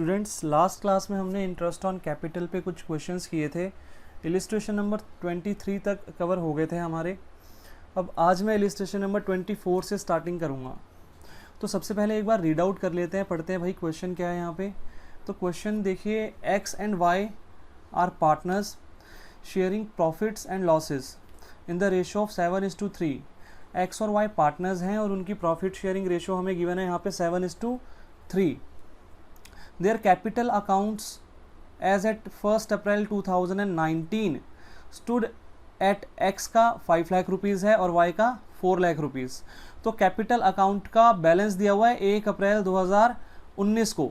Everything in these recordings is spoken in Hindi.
स्टूडेंट्स, लास्ट क्लास में हमने इंटरेस्ट ऑन कैपिटल पे कुछ क्वेश्चंस किए थे। इलिस्ट्रेशन नंबर 23 तक कवर हो गए थे हमारे। अब आज मैं इलिस्ट्रेशन नंबर 24 से स्टार्टिंग करूँगा। तो सबसे पहले एक बार रीड आउट कर लेते हैं, पढ़ते हैं भाई क्वेश्चन क्या है यहाँ पे। तो क्वेश्चन देखिए, X and Y are partners sharing profits and losses in the ratio of 7:3। X और वाई पार्टनर्स हैं और उनकी प्रॉफिट शेयरिंग रेशो हमें गिवन है यहाँ पे 7:3। Their capital accounts as at 1st April 2019 stood at X का 5 लाख रुपीज़ है और Y का 4 लाख रुपीज़। तो कैपिटल अकाउंट का बैलेंस दिया हुआ है 1 अप्रैल 2019 को।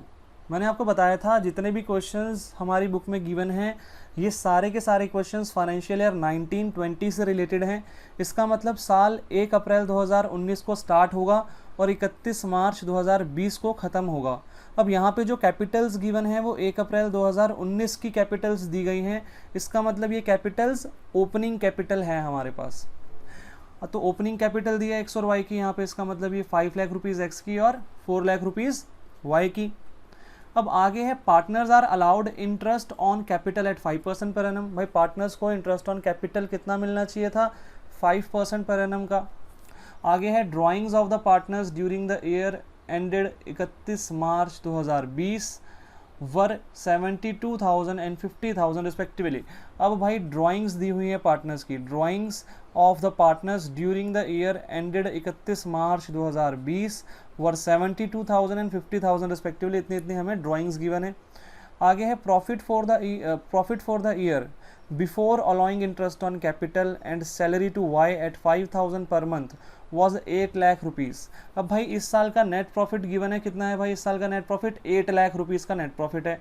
मैंने आपको बताया था जितने भी क्वेश्चंस हमारी बुक में गिवन हैं ये सारे के सारे क्वेश्चंस फाइनेंशियल ईयर 19-20 से रिलेटेड हैं। इसका मतलब साल 1 अप्रैल 2019 को स्टार्ट होगा और 31 मार्च 2020 को ख़त्म होगा। अब यहाँ पे जो कैपिटल्स गिवन हैं वो 1 अप्रैल 2019 की कैपिटल्स दी गई हैं। इसका मतलब ये कैपिटल्स ओपनिंग कैपिटल है हमारे पास। तो ओपनिंग कैपिटल दिया एक्स और वाई की यहाँ पे, इसका मतलब ये 5 लाख रुपीज़ एक्स की और 4 लाख रुपीज़ वाई की। अब आगे है partners are allowed interest on capital at 5% per annum. भाई पार्टनर्स को इंटरेस्ट ऑन कैपिटल कितना मिलना चाहिए था? 5% पर एनम का। आगे है drawings of the partners during the year ended 31 March 2020 were 72,000 and 50,000 respectively. अब भाई ड्राइंग्स दी हुई है पार्टनर्स की, drawings of the partners during the year ended 31 March 2020 were 72,000 and 50,000 respectively. इतनी इतनी हमें ड्राइंग्स गिवन है। आगे है profit for the year before allowing interest on capital and salary to Y at 5,000 per month was 8 lakh rupees. अब भाई इस साल का नेट प्रॉफिट गिवन है, कितना है भाई इस साल का नेट प्रॉफिट? 8 लाख रुपीज़ का नेट प्रॉफिट है।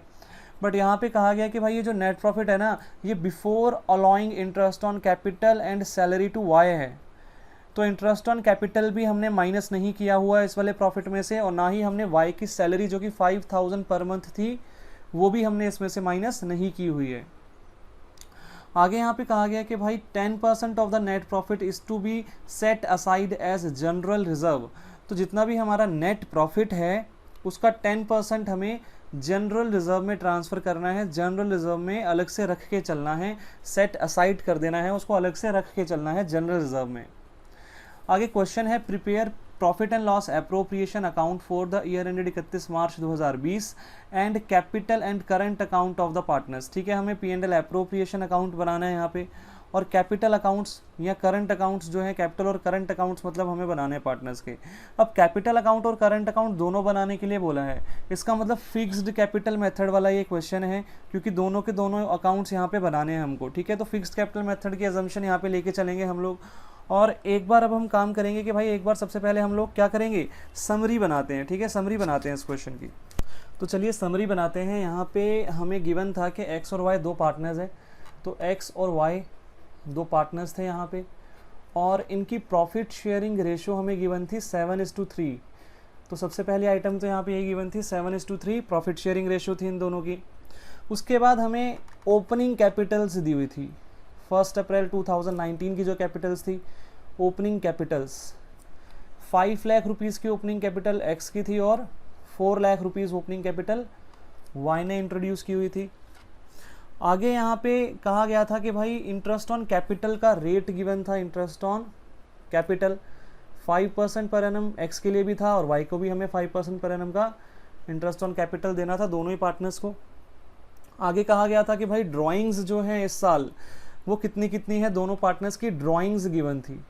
बट यहाँ पे कहा गया कि भाई ये जो नेट प्रॉफिट है ना, ये before allowing interest on capital and salary to Y है। तो इंटरेस्ट ऑन कैपिटल भी हमने माइनस नहीं किया हुआ है इस वाले प्रॉफिट में से, और ना ही हमने वाई की सैलरी जो कि 5,000 पर मंथ थी वो भी हमने इसमें से माइनस नहीं की हुई है। आगे यहाँ पे कहा गया कि भाई 10% of the net profit is to be set aside as general reserve. तो जितना भी हमारा नेट प्रॉफिट है उसका 10% हमें जनरल रिजर्व में ट्रांसफ़र करना है, जनरल रिजर्व में अलग से रख के चलना है, सेट असाइड कर देना है, उसको अलग से रख के चलना है जनरल रिजर्व में। आगे क्वेश्चन है, prepare profit and loss appropriation account for the year ended 31 March 2020 and capital and current account of the partners. ठीक है, हमें P&L एप्रोप्रिएशन अकाउंट बनाना है यहाँ पे, और कैपिटल अकाउंट्स या करंट अकाउंट्स जो है, कैपिटल और करंट अकाउंट्स मतलब हमें बनाने हैं पार्टनर्स के। अब कैपिटल अकाउंट और करंट अकाउंट दोनों बनाने के लिए बोला है, इसका मतलब फिक्स्ड कैपिटल मेथड वाला ये क्वेश्चन है, क्योंकि दोनों के दोनों अकाउंट्स यहाँ पे बनाने हैं हमको। ठीक है, तो फिक्स्ड कैपिटल मेथड की अजम्पशन यहाँ पे लेके चलेंगे हम लोग। और एक बार अब हम काम करेंगे कि भाई एक बार सबसे पहले हम लोग क्या करेंगे, समरी बनाते हैं। ठीक है, समरी बनाते हैं इस क्वेश्चन की। तो चलिए समरी बनाते हैं। यहाँ पे हमें गिवन था कि एक्स और वाई दो पार्टनर्स हैं, तो एक्स और वाई दो पार्टनर्स थे यहाँ पे, और इनकी प्रॉफिट शेयरिंग रेशो हमें गिवन थी 7:3। तो सबसे पहली आइटम तो यहाँ पे यही गिवन थी 7:3 प्रॉफिट शेयरिंग रेशो थी इन दोनों की। उसके बाद हमें ओपनिंग कैपिटल्स दी हुई थी 1 अप्रैल 2019 की जो कैपिटल्स थी, ओपनिंग कैपिटल्स 5 लाख रुपीज़ की ओपनिंग कैपिटल एक्स की थी और 4 lakh rupees opening capital Y ने इंट्रोड्यूस की हुई थी। आगे यहाँ पे कहा गया था कि भाई इंटरेस्ट ऑन कैपिटल का रेट गिवन था, interest on capital 5% per annum x के लिए भी था और वाई को भी हमें 5% पर एनम का इंटरेस्ट ऑन कैपिटल देना था दोनों ही पार्टनर्स को। आगे कहा गया था कि भाई ड्राइंग्स जो हैं इस साल वो कितनी कितनी है, दोनों पार्टनर्स की ड्राइंग्स गिवन थी।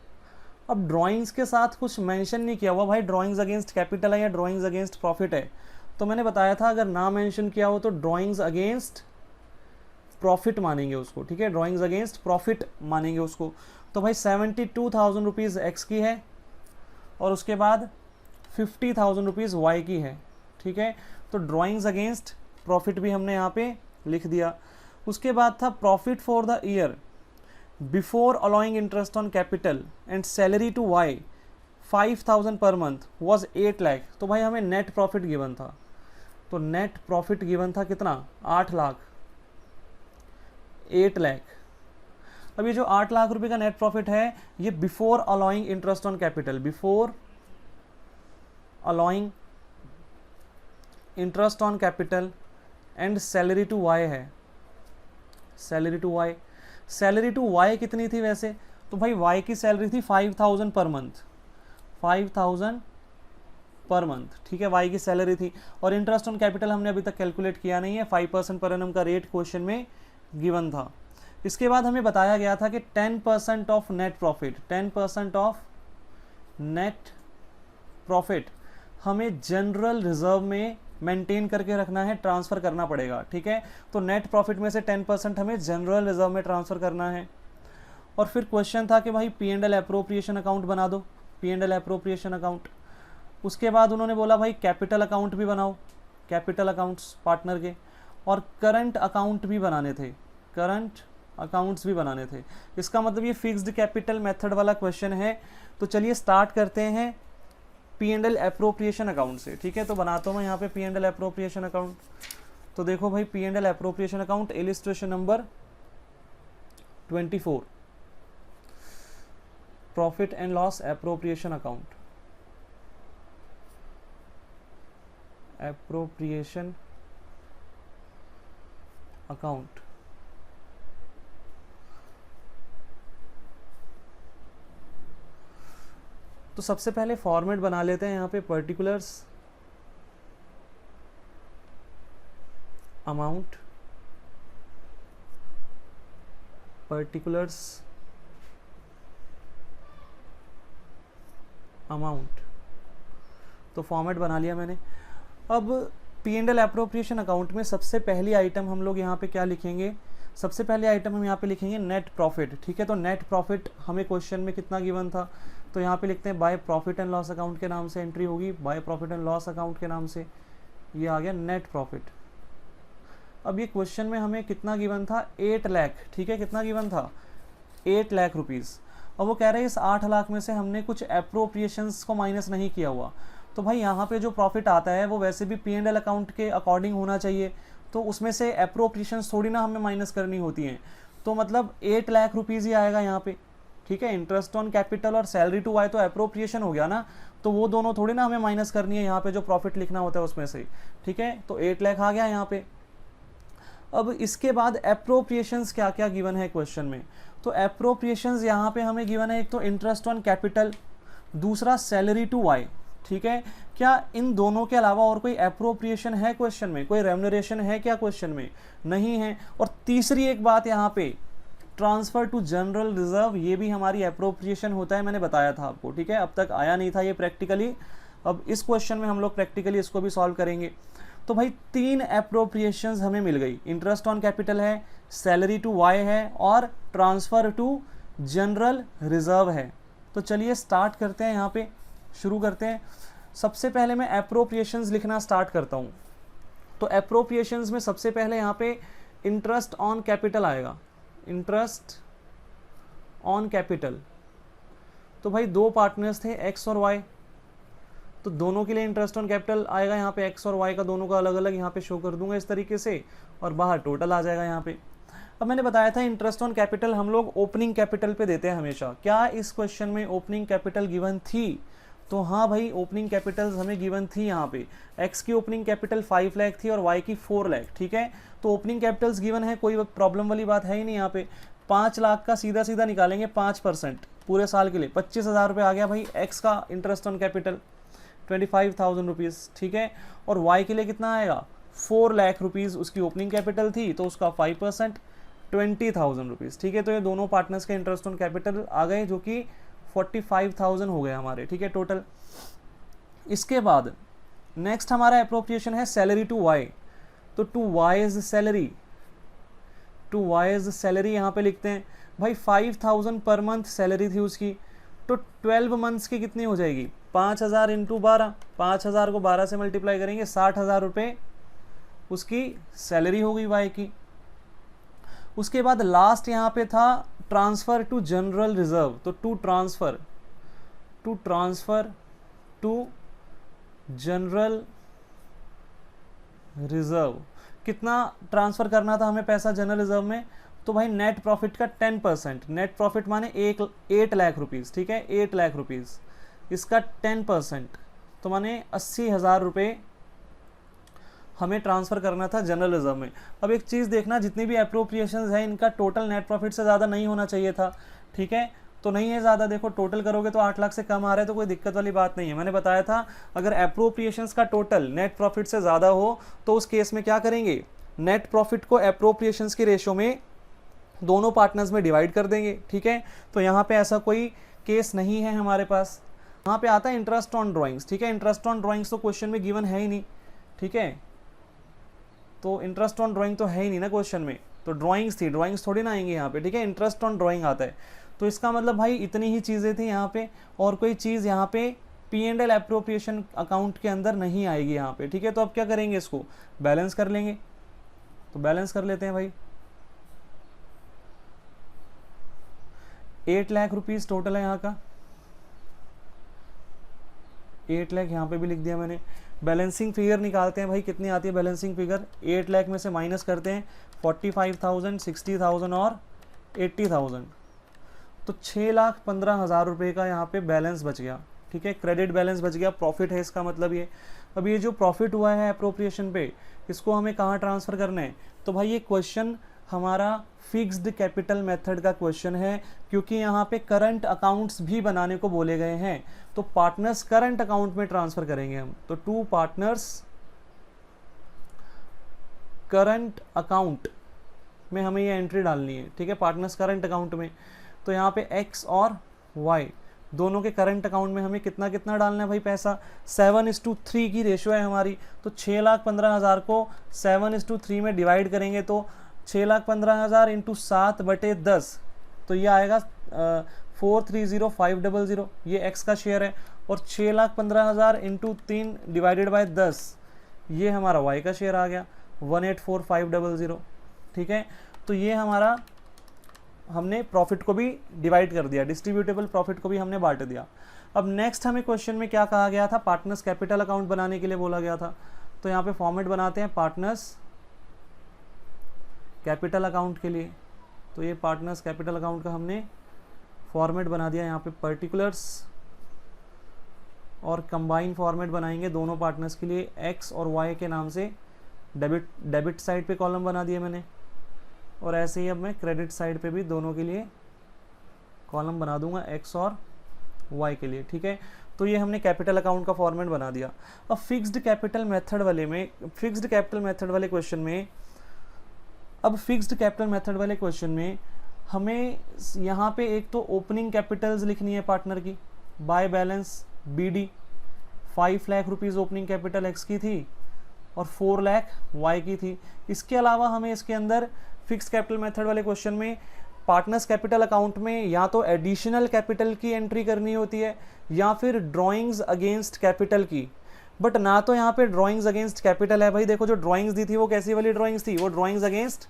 अब ड्राइंग्स के साथ कुछ मेंशन नहीं किया हुआ भाई ड्राइंग्स अगेंस्ट कैपिटल है या ड्राइंग्स अगेंस्ट प्रॉफिट है। तो मैंने बताया था अगर ना मेंशन किया हो तो ड्राइंग्स अगेंस्ट प्रॉफिट मानेंगे उसको। ठीक है, ड्राइंग्स अगेंस्ट प्रॉफिट मानेंगे उसको। तो भाई 72,000 रुपीज़ एक्स की है और उसके बाद 50,000 रुपीज़ वाई की है। ठीक है, तो ड्राइंग्स अगेंस्ट प्रॉफिट भी हमने यहाँ पे लिख दिया। उसके बाद था profit for the year before allowing interest on capital and salary to Y 5,000 per month was 8 lakh. तो भाई हमें नेट प्रॉफिट गिवन था, तो नेट प्रॉफिट गिवन था कितना? 8 लाख, 8 लाख। अब ये जो 8 लाख रुपए का नेट प्रॉफिट है ये before allowing interest on capital, before allowing interest on capital and salary to Y है, salary to Y. Salary to Y कितनी थी वैसे, तो भाई वाई की सैलरी थी 5000 पर मंथ, 5000 पर मंथ, ठीक है, वाई की सैलरी थी। और इंटरेस्ट ऑन कैपिटल हमने अभी तक कैलकुलेट किया नहीं है, 5% पर एनम का रेट क्वेश्चन में गिवन था। इसके बाद हमें बताया गया था कि 10% of net profit, 10% of net profit हमें जनरल रिजर्व में मेंटेन करके रखना है, ट्रांसफ़र करना पड़ेगा, ठीक है। तो नेट प्रॉफिट में से 10% हमें जनरल रिजर्व में ट्रांसफ़र करना है। और फिर क्वेश्चन था कि भाई P&L एप्रोप्रिएशन अकाउंट बना दो, P&L एप्रोप्रिएशन अकाउंट। उसके बाद उन्होंने बोला भाई कैपिटल अकाउंट भी बनाओ, कैपिटल अकाउंट्स पार्टनर के, और करंट अकाउंट भी बनाने थे, करंट अकाउंट्स भी बनाने थे। इसका मतलब ये फिक्स्ड कैपिटल मेथड वाला क्वेश्चन है। तो चलिए स्टार्ट करते हैं P&L एप्रोप्रिएशन अकाउंट से, ठीक है। तो बनाता हूँ मैं यहाँ पे P&L एप्रोप्रिएशन अकाउंट। तो देखो भाई P&L appropriation account, illustration number 24, profit and loss appropriation account, appropriation account. तो सबसे पहले फॉर्मेट बना लेते हैं यहाँ पे, पर्टिकुलर्स अमाउंट, पर्टिकुलर्स अमाउंट। तो फॉर्मेट बना लिया मैंने। अब P&L एप्रोप्रिएशन अकाउंट में सबसे पहली आइटम हम लोग यहाँ पे क्या लिखेंगे, सबसे पहले आइटम हम यहाँ पे लिखेंगे नेट प्रॉफिट, ठीक है। तो नेट प्रॉफिट हमें क्वेश्चन में कितना गिवन था, तो यहाँ पे लिखते हैं by profit and loss account के नाम से एंट्री होगी, by profit and loss account के नाम से ये आ गया नेट प्रॉफिट। अब ये क्वेश्चन में हमें कितना गिवन था, 8 लाख, ठीक है, कितना गिवन था, 8 लाख रुपीज़। अब वो कह रहे हैं इस 8 लाख में से हमने कुछ एप्रोप्रिएशंस को माइनस नहीं किया हुआ। तो भाई यहाँ पे जो प्रॉफिट आता है वो वैसे भी P&L अकाउंट के अकॉर्डिंग होना चाहिए, तो उसमें से एप्रोप्रिएशंस थोड़ी ना हमें माइनस करनी होती हैं। तो मतलब 8 लाख रुपीज़ ही आएगा यहाँ पे, ठीक है। इंटरेस्ट ऑन कैपिटल और सैलरी टू वाई तो एप्रोप्रिएशन हो गया ना, तो वो दोनों थोड़ी ना हमें माइनस करनी है यहाँ पे, जो प्रॉफिट लिखना होता है उसमें से, ठीक है। तो 8 लाख आ गया यहाँ पे। अब इसके बाद एप्रोप्रिएशंस क्या क्या गिवन है क्वेश्चन में, तो एप्रोप्रिएशंस यहाँ पे हमें गिवन है, एक तो इंटरेस्ट ऑन कैपिटल, दूसरा सैलरी टू वाई, ठीक है। क्या इन दोनों के अलावा और कोई एप्रोप्रिएशन है क्वेश्चन में, कोई रेम्यूनरेशन है क्या क्वेश्चन में, नहीं है। और तीसरी एक बात यहाँ पे, ट्रांसफर टू जनरल रिजर्व, ये भी हमारी एप्रोप्रिएशन होता है, मैंने बताया था आपको, ठीक है। अब तक आया नहीं था ये प्रैक्टिकली, अब इस क्वेश्चन में हम लोग प्रैक्टिकली इसको भी सॉल्व करेंगे। तो भाई 3 एप्रोप्रिएशंस हमें मिल गई, इंटरेस्ट ऑन कैपिटल है, सैलरी टू वाई है, और ट्रांसफ़र टू जनरल रिजर्व है। तो चलिए स्टार्ट करते हैं, यहाँ पे शुरू करते हैं। सबसे पहले मैं एप्रोप्रिएशंस लिखना स्टार्ट करता हूँ। तो एप्रोप्रिएशंस में सबसे पहले यहाँ पे इंटरेस्ट ऑन कैपिटल आएगा, इंटरेस्ट ऑन कैपिटल। तो भाई 2 पार्टनर्स थे एक्स और वाई, तो दोनों के लिए इंटरेस्ट ऑन कैपिटल आएगा यहाँ पे, एक्स और वाई का दोनों का अलग अलग यहाँ पे शो कर दूंगा इस तरीके से, और बाहर टोटल आ जाएगा यहाँ पे। अब मैंने बताया था इंटरेस्ट ऑन कैपिटल हम लोग ओपनिंग कैपिटल पे देते हैं हमेशा। क्या इस क्वेश्चन में ओपनिंग कैपिटल गिवन थी, तो हाँ भाई ओपनिंग कैपिटल हमें गिवन थी। यहाँ पे एक्स की ओपनिंग कैपिटल 5 लाख थी और वाई की 4 लाख, ठीक है। तो ओपनिंग कैपिटल्स गिवन है, कोई प्रॉब्लम वाली बात है ही नहीं यहाँ पे। 5 लाख का सीधा सीधा निकालेंगे 5% पूरे साल के लिए 25,000 रुपये आ गया भाई एक्स का इंटरेस्ट ऑन कैपिटल, 25,000 रुपीज़, ठीक है। और वाई के लिए कितना आएगा, 4 लाख रुपीज़ उसकी ओपनिंग कैपिटल थी, तो उसका 5% 20,000 रुपीज़, ठीक है। तो ये दोनों पार्टनर्स के इंटरेस्ट ऑन कैपिटल आ गए, जो कि 45,000 हो गए हमारे, ठीक है, टोटल। इसके बाद नेक्स्ट हमारा एप्रोप्रिएशन है सैलरी टू वाई। तो to Y is salary, to Y is salary यहाँ पे लिखते हैं भाई 5,000 पर मंथ सैलरी थी उसकी, तो 12 मंथ्स की कितनी हो जाएगी, 5,000 इंटू 12, 5,000 को 12 से मल्टीप्लाई करेंगे, 60,000 रुपये उसकी सैलरी हो गई वाई की। उसके बाद लास्ट यहाँ पे था ट्रांसफ़र टू जनरल रिजर्व। तो to transfer to general reserve, कितना ट्रांसफ़र करना था हमें पैसा जनरल रिजर्व में, तो भाई नेट प्रॉफिट का 10%, नेट प्रॉफिट माने 8 लाख रुपीज़, ठीक है, 8 लाख रुपीज़, इसका 10%, तो माने 80,000 रुपये हमें ट्रांसफ़र करना था जनरल रिजर्व में। अब एक चीज़ देखना, जितनी भी अप्रोप्रिएशंस है इनका टोटल नेट प्रॉफिट से ज़्यादा नहीं होना चाहिए था, ठीक है, तो नहीं है ज़्यादा। देखो टोटल करोगे तो 8 लाख से कम आ रहा है, तो कोई दिक्कत वाली बात नहीं है। मैंने बताया था अगर अप्रोप्रिएशंस का टोटल नेट प्रॉफिट से ज़्यादा हो तो उस केस में क्या करेंगे, नेट प्रॉफिट को अप्रोप्रिएशंस के रेशो में दोनों पार्टनर्स में डिवाइड कर देंगे, ठीक है। तो यहाँ पे ऐसा कोई केस नहीं है हमारे पास। यहाँ पे आता है इंटरेस्ट ऑन ड्राइंग्स, ठीक है। इंटरेस्ट ऑन ड्राइंग्स तो क्वेश्चन में गिवन है ही नहीं, ठीक है, तो इंटरेस्ट ऑन ड्राइंग तो है ही नहीं ना क्वेश्चन में, तो ड्राइंग्स थी, ड्राइंग्स थोड़ी ना आएंगे यहाँ पे, ठीक है। इंटरेस्ट ऑन ड्राइंग आता है, तो इसका मतलब भाई इतनी ही चीज़ें थी यहाँ पे, और कोई चीज़ यहाँ पे P&L एप्रोप्रिएशन अकाउंट के अंदर नहीं आएगी यहाँ पे, ठीक है। तो अब क्या करेंगे, इसको बैलेंस कर लेंगे, तो बैलेंस कर लेते हैं भाई। 8 लाख रुपीज़ टोटल है यहाँ का, 8 लाख यहाँ पे भी लिख दिया मैंने। बैलेंसिंग फिगर निकालते हैं भाई, कितनी आती है बैलेंसिंग फिगर। 8 लाख में से माइनस करते हैं 45,000, 60,000 और 80,000, तो 6,15,000 रुपये का यहाँ पे बैलेंस बच गया, ठीक है। क्रेडिट बैलेंस बच गया, प्रॉफिट है इसका मतलब ये। अब ये जो प्रॉफिट हुआ है अप्रोप्रिएशन पे, इसको हमें कहाँ ट्रांसफ़र करना है, तो भाई ये क्वेश्चन हमारा फिक्स्ड कैपिटल मेथड का क्वेश्चन है, क्योंकि यहाँ पे करंट अकाउंट्स भी बनाने को बोले गए हैं, तो पार्टनर्स करंट अकाउंट में ट्रांसफ़र करेंगे हम। तो 2 पार्टनर्स करंट अकाउंट में हमें ये एंट्री डालनी है, ठीक है, पार्टनर्स करंट अकाउंट में। तो यहाँ पे x और y दोनों के करंट अकाउंट में हमें कितना कितना डालना है भाई पैसा, 7:3 की रेशो है हमारी। तो 6,15,000 को 7:3 में डिवाइड करेंगे तो 6,15,000 इंटू 7/10, तो ये आएगा 430,500, ये x का शेयर है। और 6,15,000 इंटू 3 डिवाइडेड बाई 10, ये हमारा y का शेयर आ गया 184,500, ठीक है। तो ये हमारा हमने प्रॉफिट को भी डिवाइड कर दिया, डिस्ट्रीब्यूटेबल प्रॉफिट को भी हमने बांट दिया। अब नेक्स्ट हमें क्वेश्चन में क्या कहा गया था, पार्टनर्स कैपिटल अकाउंट बनाने के लिए बोला गया था। तो यहाँ पे फॉर्मेट बनाते हैं पार्टनर्स कैपिटल अकाउंट के लिए। तो ये पार्टनर्स कैपिटल अकाउंट का हमने फॉर्मेट बना दिया। यहाँ पे पर्टिकुलर्स और कंबाइन फॉर्मेट बनाएंगे दोनों पार्टनर्स के लिए, एक्स और वाई के नाम से। डेबिट साइड पे कॉलम बना दिए मैंने, और ऐसे ही अब मैं क्रेडिट साइड पे भी दोनों के लिए कॉलम बना दूंगा, एक्स और वाई के लिए, ठीक है। तो ये हमने कैपिटल अकाउंट का फॉर्मेट बना दिया। अब फिक्स्ड कैपिटल मेथड वाले में, फिक्स्ड कैपिटल मेथड वाले क्वेश्चन में, अब फिक्स्ड कैपिटल मेथड वाले क्वेश्चन में हमें यहाँ पे एक तो ओपनिंग कैपिटल्स लिखनी है पार्टनर की, by balance BD 5 lakh rupees opening capital X की थी और 4 लाख वाई की थी। इसके अलावा हमें इसके अंदर फिक्स कैपिटल मेथड वाले क्वेश्चन में पार्टनर्स कैपिटल अकाउंट में या तो एडिशनल कैपिटल की एंट्री करनी होती है या फिर ड्राइंग्स अगेंस्ट कैपिटल की, बट ना तो यहाँ पे ड्राइंग्स अगेंस्ट कैपिटल है भाई। देखो जो ड्राइंग्स दी थी वो कैसी वाली ड्राइंग्स थी, वो ड्राइंग्स अगेंस्ट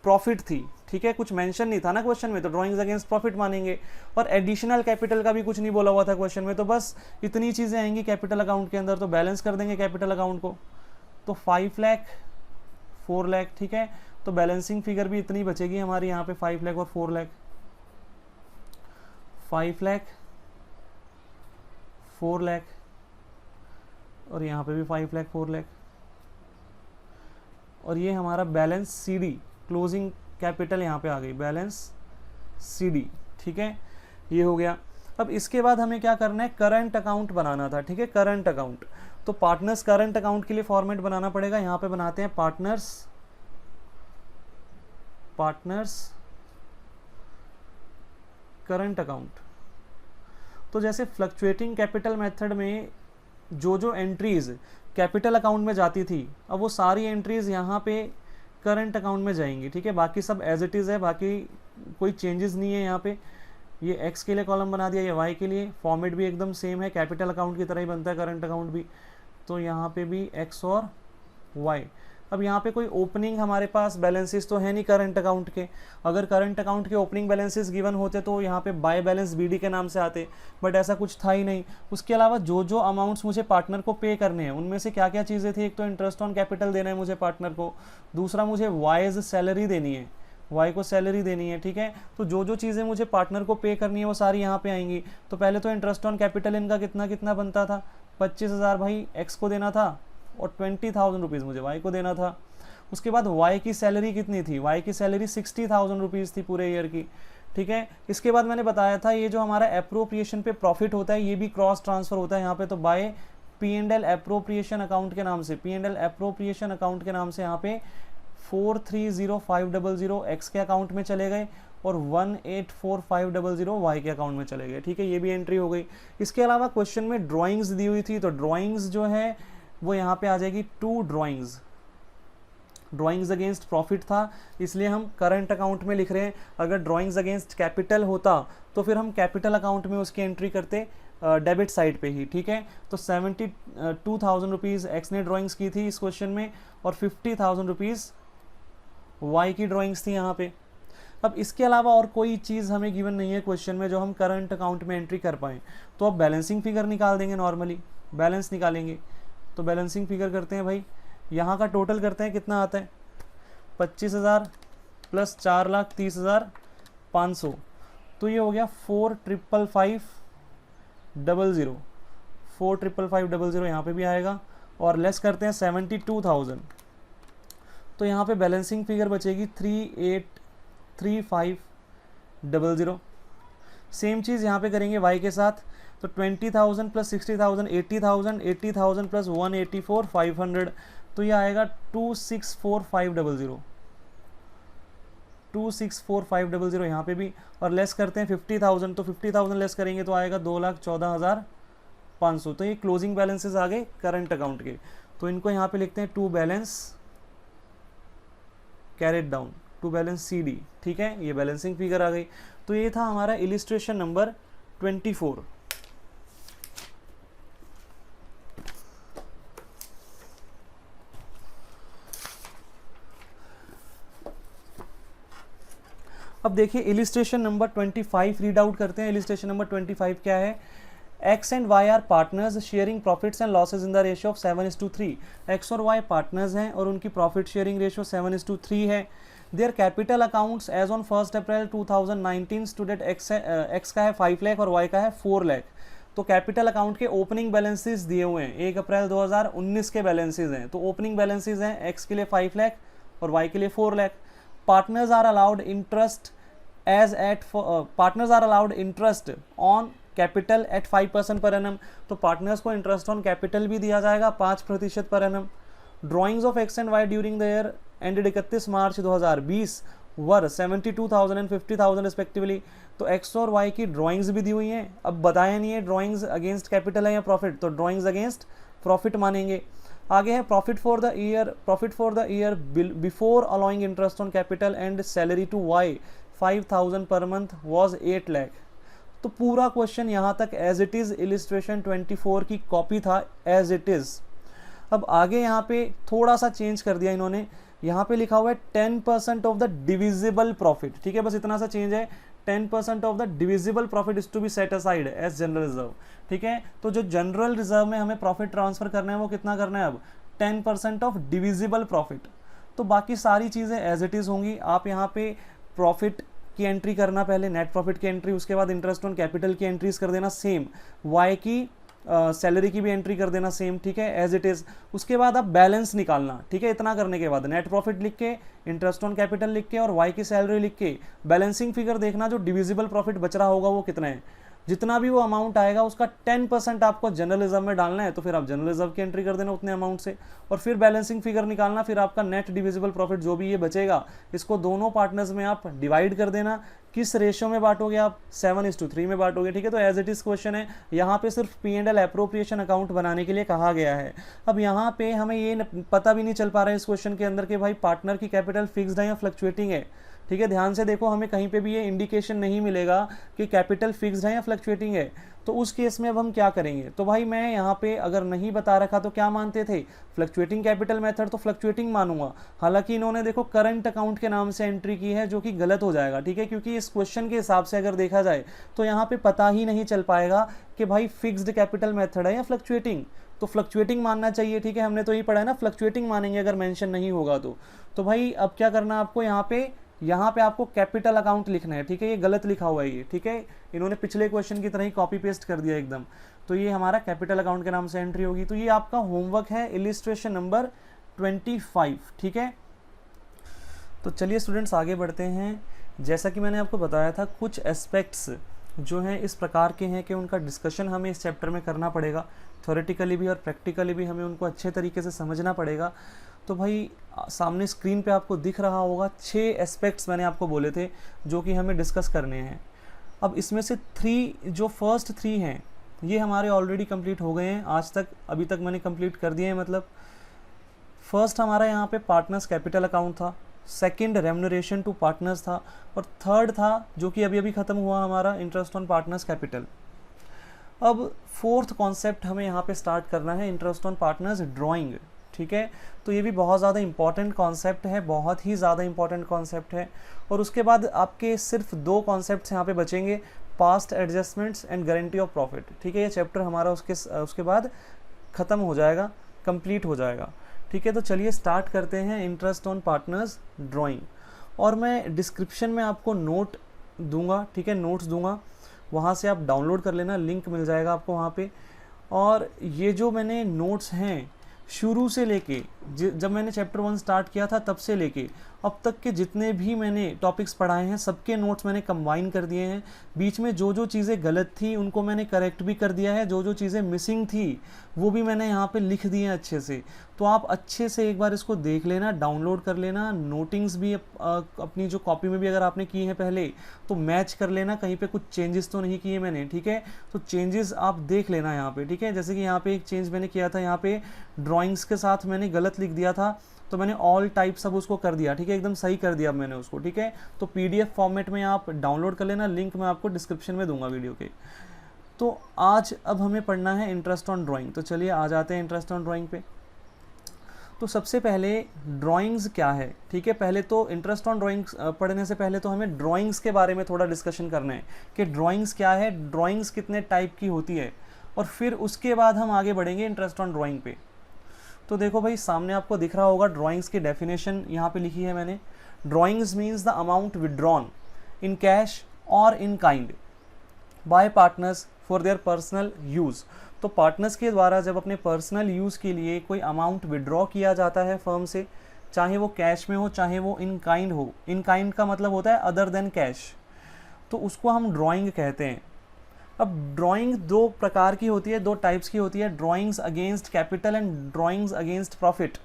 प्रॉफिट थी, ठीक है, कुछ मेंशन नहीं था ना क्वेश्चन में, तो ड्राइंग्स अगेंस्ट प्रॉफिट मानेंगे। और एडिशनल कैपिटल का भी कुछ नहीं बोला हुआ था क्वेश्चन में, तो बस इतनी चीज़ें आएंगी कैपिटल अकाउंट के अंदर, तो बैलेंस कर देंगे कैपिटल अकाउंट को। तो 5 लाख 4 लाख, ठीक है, तो बैलेंसिंग फिगर भी इतनी बचेगी हमारी यहाँ पे, 5 लाख और 4 लाख, 5 लाख 4 लाख, और यहाँ पे भी 5 लाख 4 लाख, और ये हमारा बैलेंस CD, क्लोजिंग कैपिटल यहाँ पे आ गई, बैलेंस CD, ठीक है, ये हो गया। अब इसके बाद हमें क्या करना है, करंट अकाउंट बनाना था, ठीक है, करंट अकाउंट। तो पार्टनर्स करंट अकाउंट के लिए फॉर्मेट बनाना पड़ेगा। यहाँ पे बनाते हैं पार्टनर्स करंट अकाउंट। तो जैसे फ्लक्चुएटिंग कैपिटल मेथड में जो एंट्रीज कैपिटल अकाउंट में जाती थी, अब वो सारी एंट्रीज यहाँ पे करंट अकाउंट में जाएंगी, ठीक है, बाकी सब एज इट इज़ है, बाकी कोई चेंजेस नहीं है यहाँ पे। ये एक्स के लिए कॉलम बना दिया, ये वाई के लिए, फॉर्मेट भी एकदम सेम है, कैपिटल अकाउंट की तरह ही बनता है करंट अकाउंट भी। तो यहाँ पे भी एक्स और वाई। अब यहाँ पे कोई ओपनिंग हमारे पास बैलेंसेस तो है नहीं करंट अकाउंट के, अगर करंट अकाउंट के ओपनिंग बैलेंसेस गिवन होते तो यहाँ पे बाय बैलेंस BD के नाम से आते, बट ऐसा कुछ था ही नहीं। उसके अलावा जो अमाउंट्स मुझे पार्टनर को पे करने हैं उनमें से क्या क्या चीज़ें थी, एक तो इंटरेस्ट ऑन कैपिटल देना है मुझे पार्टनर को, दूसरा मुझे वाइज सैलरी देनी है, वाई को सैलरी देनी है, ठीक है। तो जो चीज़ें मुझे पार्टनर को पे करनी है वो सारी यहाँ पे आएंगी। तो पहले तो इंटरेस्ट ऑन कैपिटल इनका कितना कितना बनता था, 25,000 भाई एक्स को देना था और 20,000 रुपीज़ मुझे वाई को देना था। उसके बाद वाई की सैलरी कितनी थी, वाई की सैलरी 60,000 रुपीज़ थी पूरे ईयर की, ठीक है। इसके बाद मैंने बताया था ये जो हमारा एप्रोप्रिएशन पे प्रॉफिट होता है ये भी क्रॉस ट्रांसफ़र होता है यहाँ पे, तो बाय P&L एप्रोप्रिएशन अकाउंट के नाम से, P&L एप्रोप्रिएशन अकाउंट के नाम से यहाँ पे 430,500 एक्स के अकाउंट में चले गए और 184,500 वाई के अकाउंट में चले गए, ठीक है। ये भी एंट्री हो गई। इसके अलावा क्वेश्चन में ड्राइंग्स दी हुई थी, तो ड्राइंग्स जो है वो यहाँ पे आ जाएगी 2 ड्राइंग्स अगेंस्ट प्रॉफिट था इसलिए हम करंट अकाउंट में लिख रहे हैं। अगर ड्राइंग्स अगेंस्ट कैपिटल होता तो फिर हम कैपिटल अकाउंट में उसकी एंट्री करते डेबिट साइड पे ही, ठीक है। तो 72,000 रुपीज़ एक्स ने ड्राइंग्स की थी इस क्वेश्चन में और 50,000 रुपीज़ वाई की ड्राइंग्स थी यहाँ पे। अब इसके अलावा और कोई चीज़ हमें गिवन नहीं है क्वेश्चन में जो हम करंट अकाउंट में एंट्री कर पाएँ, तो अब बैलेंसिंग फिगर निकाल देंगे, नॉर्मली बैलेंस निकालेंगे। तो बैलेंसिंग फिगर करते हैं भाई, यहाँ का टोटल करते हैं कितना आता है 25,000 प्लस 4,30,500, तो ये हो गया 4,555,000, 4,555,000 यहाँ पे भी आएगा और लेस करते हैं 72,000, तो यहाँ पे बैलेंसिंग फिगर बचेगी 38,35,000। सेम चीज़ यहाँ पे करेंगे वाई के साथ, तो 20,000 प्लस 60,000 80,000, 80,000 प्लस 184,500, तो ये आएगा 264,500, 264,500 यहाँ पे भी और लेस करते हैं 50,000, तो 50,000 लेस करेंगे तो आएगा 2,14,500। तो ये क्लोजिंग बैलेंसेस आ गए करंट अकाउंट के, तो इनको यहाँ पे लिखते हैं to balance carried down, to balance CD, ठीक है। ये बैलेंसिंग फिगर आ गई। तो ये था हमारा इलिस्ट्रेशन नंबर 24। अब देखिए इलिस्ट्रेशन नंबर 25 रीड आउट करते हैं। इलिस्ट्रेशन नंबर 25 क्या है, X and Y are partners sharing profits and losses in the ratio of 7:3। X और वाई पार्टनर्स हैं और उनकी प्रॉफिट शेयरिंग रेशियो 7:3 है। Their capital accounts as on 1 April 2019 stood at X का है 5 लाख और वाई का है 4 लाख। तो कैपिटल अकाउंट के ओपनिंग बैलेंसेस दिए हुए हैं, 1 अप्रैल 2019 के बैलेंसेस हैं, तो ओपनिंग बैलेंसेस हैं एक्स के लिए 5 लाख और वाई के लिए 4 lakh. Partners are allowed interest on capital at 5% per annum, तो पार्टनर्स को इंटरेस्ट ऑन कैपिटल भी दिया जाएगा 5% per annum। Drawings of X and Y during the year ended 31 March 2020 were 72,000 and 50,000 respectively. तो एक्स और वाई की ड्रॉइंग्स भी दी हुई हैं। अब बताया नहीं है ड्रॉइंग्स अगेंस्ट कैपिटल है या प्रॉफिट, तो ड्रॉइंग्स अगेंस्ट प्रॉफिट मानेंगे। आगे है profit for the year before allowing interest on capital and salary to Y 5,000 per month was 8 lakh. तो पूरा क्वेश्चन यहाँ तक एज इट इज़ इलिस्ट्रेशन 24 की कॉपी था एज इट इज़। अब आगे यहाँ पे थोड़ा सा चेंज कर दिया इन्होंने, यहाँ पे लिखा हुआ है 10% ऑफ द डिविजिबल प्रॉफिट, ठीक है, बस इतना सा चेंज है। 10% of the divisible profit is to be set aside as general reserve, ठीक है। तो जो जनरल रिजर्व में हमें प्रॉफिट ट्रांसफर करना है वो कितना करना है, अब 10% ऑफ डिविजिबल प्रॉफिट। तो बाकी सारी चीज़ें एज इट इज़ होंगी। आप यहाँ पे प्रॉफिट की एंट्री करना, पहले नेट प्रॉफिट की एंट्री, उसके बाद इंटरेस्ट ऑन कैपिटल की एंट्रीज कर देना सेम, वाई की सैलरी की भी एंट्री कर देना सेम, ठीक है, एज इट इज़। उसके बाद आप बैलेंस निकालना, ठीक है। इतना करने के बाद नेट प्रॉफिट लिख के, इंटरेस्ट ऑन कैपिटल लिख के और वाई की सैलरी लिख के बैलेंसिंग फिगर देखना, जो डिविजिबल प्रॉफिट बच रहा होगा वो कितना है। जितना भी वो अमाउंट आएगा उसका 10% आपको जनरल रिजर्व में डालना है, तो फिर आप जनरल रिजर्व की एंट्री कर देना उतने अमाउंट से, और फिर बैलेंसिंग फिगर निकालना। फिर आपका नेट डिविजिबल प्रॉफिट जो भी ये बचेगा, इसको दोनों पार्टनर्स में आप डिवाइड कर देना। किस रेशियो में बांटोगे आप, 7:3 में बांटोगे, ठीक है। तो एज इट इज क्वेश्चन है, यहाँ पे सिर्फ P&L एप्रोप्रिएशन अकाउंट बनाने के लिए कहा गया है। अब यहाँ पे हमें ये पता भी नहीं चल पा रहा है इस क्वेश्चन के अंदर कि भाई पार्टनर की कैपिटल फिक्स्ड है या फ्लक्चुएटिंग है, ठीक है। ध्यान से देखो, हमें कहीं पे भी ये इंडिकेशन नहीं मिलेगा कि कैपिटल फिक्स्ड है या फ्लक्चुएटिंग है। तो उस केस में अब हम क्या करेंगे, तो भाई मैं यहाँ पे अगर नहीं बता रखा तो क्या मानते थे, फ्लक्चुएटिंग कैपिटल मेथड, तो फ्लक्चुएटिंग मानूंगा। हालांकि इन्होंने देखो करंट अकाउंट के नाम से एंट्री की है, जो कि गलत हो जाएगा, ठीक है, क्योंकि इस क्वेश्चन के हिसाब से अगर देखा जाए तो यहाँ पे पता ही नहीं चल पाएगा कि भाई फिक्स्ड कैपिटल मेथड है या फ्लक्चुएटिंग। तो फ्लक्चुएटिंग मानना चाहिए, ठीक है, हमने तो यही पढ़ा है ना, फ्लक्चुएटिंग मानेंगे अगर मेंशन नहीं होगा तो भाई अब क्या करना है आपको, यहाँ पे आपको कैपिटल अकाउंट लिखना है, ठीक है। ये गलत लिखा हुआ है ये, ठीक है, इन्होंने पिछले क्वेश्चन की तरह ही कॉपी पेस्ट कर दिया एकदम। तो ये हमारा कैपिटल अकाउंट के नाम से एंट्री होगी। तो ये आपका होमवर्क है इलिस्ट्रेशन नंबर 25, ठीक है। तो चलिए स्टूडेंट्स आगे बढ़ते हैं। जैसा कि मैंने आपको बताया था, कुछ एस्पेक्ट्स जो हैं इस प्रकार के हैं कि उनका डिस्कशन हमें इस चैप्टर में करना पड़ेगा, थ्योरेटिकली भी और प्रैक्टिकली भी हमें उनको अच्छे तरीके से समझना पड़ेगा। तो भाई सामने स्क्रीन पे आपको दिख रहा होगा 6 एस्पेक्ट्स मैंने आपको बोले थे जो कि हमें डिस्कस करने हैं। अब इसमें से 3 जो फर्स्ट 3 हैं ये हमारे ऑलरेडी कंप्लीट हो गए हैं आज तक, अभी तक मैंने कंप्लीट कर दिए हैं। मतलब फर्स्ट हमारा यहाँ पे पार्टनर्स कैपिटल अकाउंट था, सेकंड रेम्यूनरेशन टू पार्टनर्स था, और थर्ड था जो कि अभी अभी ख़त्म हुआ हमारा इंटरेस्ट ऑन पार्टनर्स कैपिटल। अब फोर्थ कॉन्सेप्ट हमें यहाँ पे स्टार्ट करना है, इंटरेस्ट ऑन पार्टनर्स ड्राइंग, ठीक है। तो ये भी बहुत ज़्यादा इंपॉर्टेंट कॉन्सेप्ट है, बहुत ही ज़्यादा इंपॉर्टेंट कॉन्सेप्ट है। और उसके बाद आपके सिर्फ 2 कॉन्सेप्ट्स यहाँ पे बचेंगे, past adjustments and guarantee of profit, ठीक है। ये चैप्टर हमारा उसके बाद ख़त्म हो जाएगा, कंप्लीट हो जाएगा, ठीक है। तो चलिए स्टार्ट करते हैं इंटरेस्ट ऑन पार्टनर्स ड्राइंग। और मैं डिस्क्रिप्शन में आपको नोट दूंगा, ठीक है, नोट्स दूंगा, वहाँ से आप डाउनलोड कर लेना, लिंक मिल जाएगा आपको वहाँ पे। और ये जो मैंने नोट्स हैं शुरू से लेके जब मैंने चैप्टर 1 स्टार्ट किया था तब से लेके अब तक के जितने भी मैंने टॉपिक्स पढ़ाए हैं सबके नोट्स मैंने कंबाइन कर दिए हैं। बीच में जो जो चीज़ें गलत थी उनको मैंने करेक्ट भी कर दिया है, जो जो चीज़ें मिसिंग थी वो भी मैंने यहाँ पे लिख दिए हैं अच्छे से। तो आप अच्छे से एक बार इसको देख लेना, डाउनलोड कर लेना, नोटिंग्स भी अपनी जो कॉपी में भी अगर आपने की है पहले तो मैच कर लेना, कहीं पे कुछ चेंजेस तो नहीं किए मैंने, ठीक है। तो चेंजेस आप देख लेना यहाँ पे, ठीक है। जैसे कि यहाँ पे एक चेंज मैंने किया था, यहाँ पे ड्राइंग्स के साथ मैंने गलत लिख दिया था तो मैंने ऑल टाइप सब उसको कर दिया, ठीक है, एकदम सही कर दिया मैंने उसको, ठीक है। तो PDF फॉर्मेट में आप डाउनलोड कर लेना, लिंक मैं आपको डिस्क्रिप्शन में दूंगा वीडियो के। तो आज अब हमें पढ़ना है इंटरेस्ट ऑन ड्राइंग। तो चलिए आ जाते हैं इंटरेस्ट ऑन ड्राइंग पे। तो सबसे पहले ड्राइंग्स क्या है, ठीक है। पहले तो इंटरेस्ट ऑन ड्राइंग्स पढ़ने से पहले तो हमें ड्राइंग्स के बारे में थोड़ा डिस्कशन करना है कि ड्राइंग्स क्या है, ड्राइंग्स कितने टाइप की होती है, और फिर उसके बाद हम आगे बढ़ेंगे इंटरेस्ट ऑन ड्राइंग पे। तो देखो भाई सामने आपको दिख रहा होगा ड्राइंग्स की डेफिनेशन यहाँ पे लिखी है मैंने। Drawings means the amount withdrawn in cash और in kind by partners for their personal use. तो पार्टनर्स के द्वारा जब अपने पर्सनल यूज़ के लिए कोई अमाउंट विड्रॉ किया जाता है फर्म से, चाहे वो कैश में हो चाहे वो इन काइंड हो, इन काइंड का मतलब होता है अदर देन कैश, तो उसको हम ड्राइंग कहते हैं। अब ड्राइंग 2 प्रकार की होती है, 2 टाइप्स की होती है, drawings against capital and drawings against profit,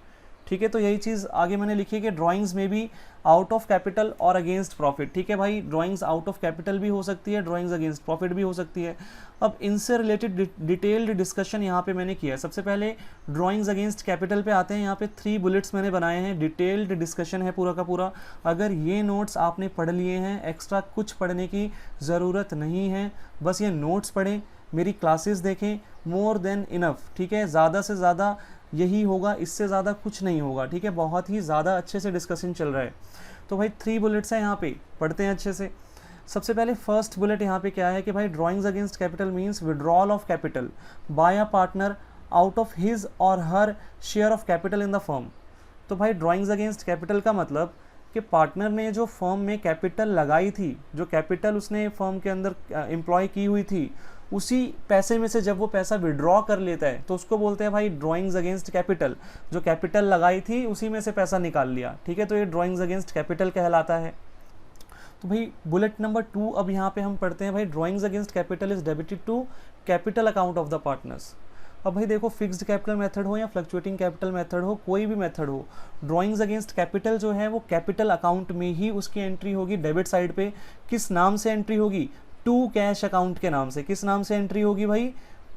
ठीक है। तो यही चीज़ आगे मैंने लिखी है कि ड्राइंग्स में भी आउट ऑफ कैपिटल और अगेंस्ट प्रॉफिट, ठीक है भाई। ड्राइंग्स आउट ऑफ कैपिटल भी हो सकती है, ड्राइंग्स अगेंस्ट प्रॉफिट भी हो सकती है। अब इनसे रिलेटेड डिटेल्ड डिस्कशन यहाँ पे मैंने किया है। सबसे पहले ड्राइंग्स अगेंस्ट कैपिटल पे आते हैं। यहाँ पे 3 बुलेट्स मैंने बनाए हैं, डिटेल्ड डिस्कशन है पूरा का पूरा। अगर ये नोट्स आपने पढ़ लिए हैं, एक्स्ट्रा कुछ पढ़ने की ज़रूरत नहीं है, बस ये नोट्स पढ़ें, मेरी क्लासेस देखें, मोर देन इनफ, ठीक है। ज़्यादा से ज़्यादा यही होगा, इससे ज़्यादा कुछ नहीं होगा, ठीक है। बहुत ही ज़्यादा अच्छे से डिस्कशन चल रहा है। तो भाई 3 बुलेट्स हैं यहाँ पे, पढ़ते हैं अच्छे से। सबसे पहले फर्स्ट बुलेट यहाँ पे क्या है कि भाई drawings against capital means withdrawal of capital by a partner out of his और her share of capital in the firm. तो भाई ड्राइंग्स अगेंस्ट कैपिटल का मतलब कि पार्टनर ने जो फर्म में कैपिटल लगाई थी, जो कैपिटल उसने फर्म के अंदर एम्प्लॉय की हुई थी, उसी पैसे में से जब वो पैसा विड्रॉ कर लेता है तो उसको बोलते हैं भाई ड्राइंग्स अगेंस्ट कैपिटल। जो कैपिटल लगाई थी उसी में से पैसा निकाल लिया, ठीक है। तो ये ड्राइंग्स अगेंस्ट कैपिटल कहलाता है। तो भाई बुलेट नंबर 2 अब यहाँ पे हम पढ़ते हैं भाई drawings against capital is debited to capital account of the partners. अब भाई देखो फिक्स्ड कैपिटल मेथड हो या फ्लक्चुएटिंग कैपिटल मेथड हो, कोई भी मेथड हो, ड्राइंग्स अगेंस्ट कैपिटल जो है वो कैपिटल अकाउंट में ही उसकी एंट्री होगी डेबिट साइड पे। किस नाम से एंट्री होगी? टू कैश अकाउंट के नाम से। किस नाम से एंट्री होगी भाई?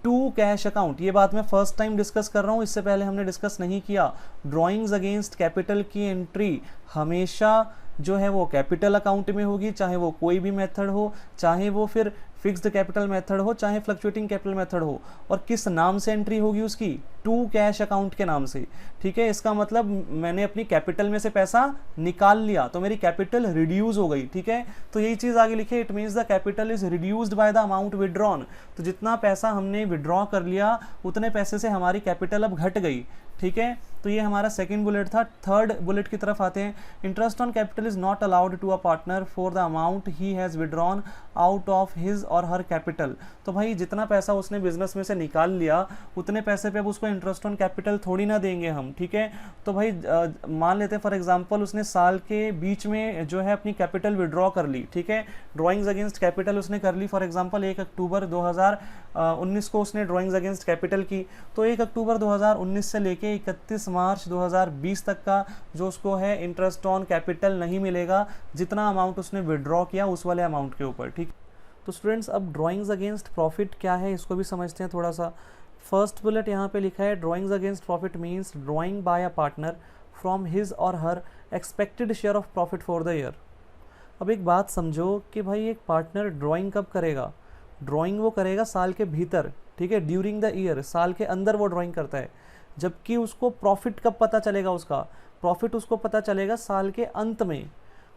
To cash account. ये बात मैं फर्स्ट टाइम डिस्कस कर रहा हूँ, इससे पहले हमने डिस्कस नहीं किया। ड्राइंग्स अगेंस्ट कैपिटल की एंट्री हमेशा जो है वो कैपिटल अकाउंट में होगी, चाहे वो कोई भी मेथड हो, चाहे वो फिर फिक्स्ड कैपिटल मेथड हो, चाहे फ्लक्चुएटिंग कैपिटल मेथड हो। और किस नाम से एंट्री होगी उसकी? टू कैश अकाउंट के नाम से, ठीक है। इसका मतलब मैंने अपनी कैपिटल में से पैसा निकाल लिया तो मेरी कैपिटल रिड्यूस हो गई, ठीक है। तो यही चीज़ आगे लिखे, it means the capital is reduced by the amount withdrawn. तो जितना पैसा हमने विड्रॉ कर लिया उतने पैसे से हमारी कैपिटल अब घट गई, ठीक है। तो ये हमारा सेकंड बुलेट था। थर्ड बुलेट की तरफ आते हैं। Interest on capital is not allowed to a partner for the amount he has withdrawn out of his और हर कैपिटल। तो भाई जितना पैसा उसने बिजनेस में से निकाल लिया उतने पैसे पे अब उसको इंटरेस्ट ऑन कैपिटल थोड़ी ना देंगे हम, ठीक है। तो भाई मान लेते हैं फॉर एग्जांपल उसने साल के बीच में जो है अपनी कैपिटल विड्रॉ कर ली, ठीक है। ड्राइंग्स अगेंस्ट कैपिटल उसने कर ली, फॉर एग्जांपल 1 अक्टूबर 2019 को उसने ड्राइंग्स अगेंस्ट कैपिटल की। तो 1 अक्टूबर 2019 से लेके 31 मार्च 2020 तक का जो उसको है इंटरेस्ट ऑन कैपिटल नहीं मिलेगा, जितना अमाउंट उसने विड्रॉ किया उस वाले अमाउंट के ऊपर, ठीक। तो स्टूडेंट्स अब ड्राइंग्स अगेंस्ट प्रॉफिट क्या है इसको भी समझते हैं थोड़ा सा। फर्स्ट बुलेट यहाँ पे लिखा है, drawings against profit means drawing by a partner from his और her expected share of profit for the year. अब एक बात समझो कि भाई एक पार्टनर ड्राइंग कब करेगा, ड्राइंग वो करेगा साल के भीतर, ठीक है, ड्यूरिंग द ईयर, साल के अंदर वो ड्राइंग करता है। जबकि उसको प्रॉफिट कब पता चलेगा, उसका प्रॉफिट उसको पता चलेगा साल के अंत में।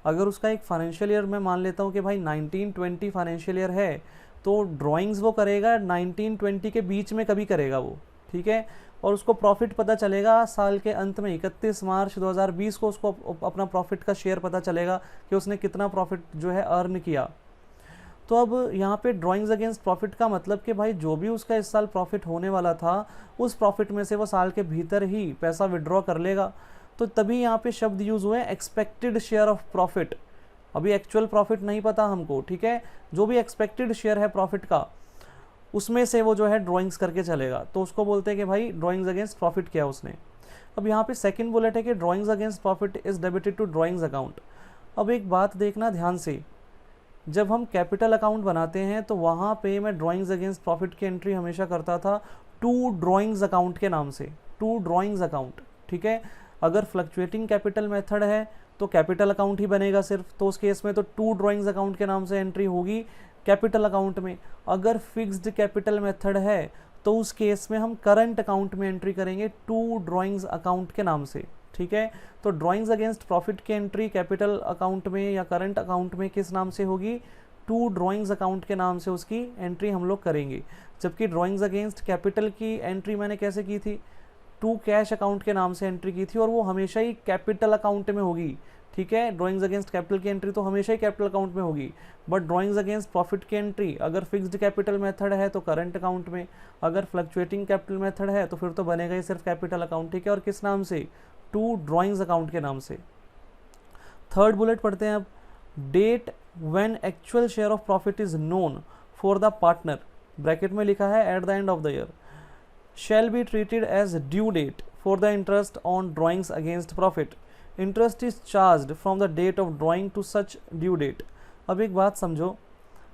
अगर उसका एक फाइनेंशियल ईयर मैं मान लेता हूँ कि भाई 1920 फाइनेंशियल ईयर है, तो ड्राइंग्स वो करेगा 1920 के बीच में कभी करेगा वो, ठीक है। और उसको प्रॉफिट पता चलेगा साल के अंत में 31 मार्च 2020 को उसको अपना प्रॉफिट का शेयर पता चलेगा कि उसने कितना प्रॉफिट जो है अर्न किया। तो अब यहाँ पे ड्राइंग्स अगेंस्ट प्रॉफिट का मतलब कि भाई जो भी उसका इस साल प्रॉफिट होने वाला था उस प्रॉफिट में से वो साल के भीतर ही पैसा विड्रॉ कर लेगा। तो तभी यहाँ पे शब्द यूज़ हुए एक्सपेक्टेड शेयर ऑफ प्रॉफिट। अभी एक्चुअल प्रॉफिट नहीं पता हमको, ठीक है। जो भी एक्सपेक्टेड शेयर है प्रॉफिट का उसमें से वो जो है ड्राइंग्स करके चलेगा, तो उसको बोलते हैं कि भाई ड्राइंग्स अगेंस्ट प्रॉफिट किया उसने। अब यहाँ पे सेकंड बुलेट है कि drawings against profit is debited to drawings account. अब एक बात देखना ध्यान से, जब हम कैपिटल अकाउंट बनाते हैं तो वहाँ पे मैं ड्राइंग्स अगेंस्ट प्रॉफिट की एंट्री हमेशा करता था टू ड्राइंग्स अकाउंट के नाम से, टू ड्राइंग्स अकाउंट, ठीक है। अगर फ्लक्चुएटिंग कैपिटल मेथड है तो कैपिटल अकाउंट ही बनेगा सिर्फ, तो उस केस में तो टू ड्राइंग्स अकाउंट के नाम से एंट्री होगी कैपिटल अकाउंट में। अगर फिक्स्ड कैपिटल मेथड है तो उस केस में हम करंट अकाउंट में एंट्री करेंगे टू ड्राइंग्स अकाउंट के नाम से, ठीक है। तो ड्राइंग्स अगेंस्ट प्रॉफिट की एंट्री कैपिटल अकाउंट में या करंट अकाउंट में किस नाम से होगी, टू ड्राइंग्स अकाउंट के नाम से उसकी एंट्री हम लोग करेंगे। जबकि ड्राइंग्स अगेंस्ट कैपिटल की एंट्री मैंने कैसे की थी, टू कैश अकाउंट के नाम से एंट्री की थी और वो हमेशा ही कैपिटल अकाउंट में होगी, ठीक है। ड्राइंग्स अगेंस्ट कैपिटल की एंट्री तो हमेशा ही कैपिटल अकाउंट में होगी, बट ड्राइंग्स अगेंस्ट प्रॉफिट की एंट्री अगर फिक्स्ड कैपिटल मेथड है तो करंट अकाउंट में, अगर फ्लक्चुएटिंग कैपिटल मेथड है तो फिर तो बनेगा ही सिर्फ कैपिटल अकाउंट, ठीक है। और किस नाम से, टू ड्राइंग्स अकाउंट के नाम से। थर्ड बुलेट पढ़ते हैं अब, date when actual share of profit is known for the partner, bracket में लिखा है at the end of the year, shall be treated as due date for the interest on drawings against profit. Interest is charged from the date of drawing to such due date. अब एक बात समझो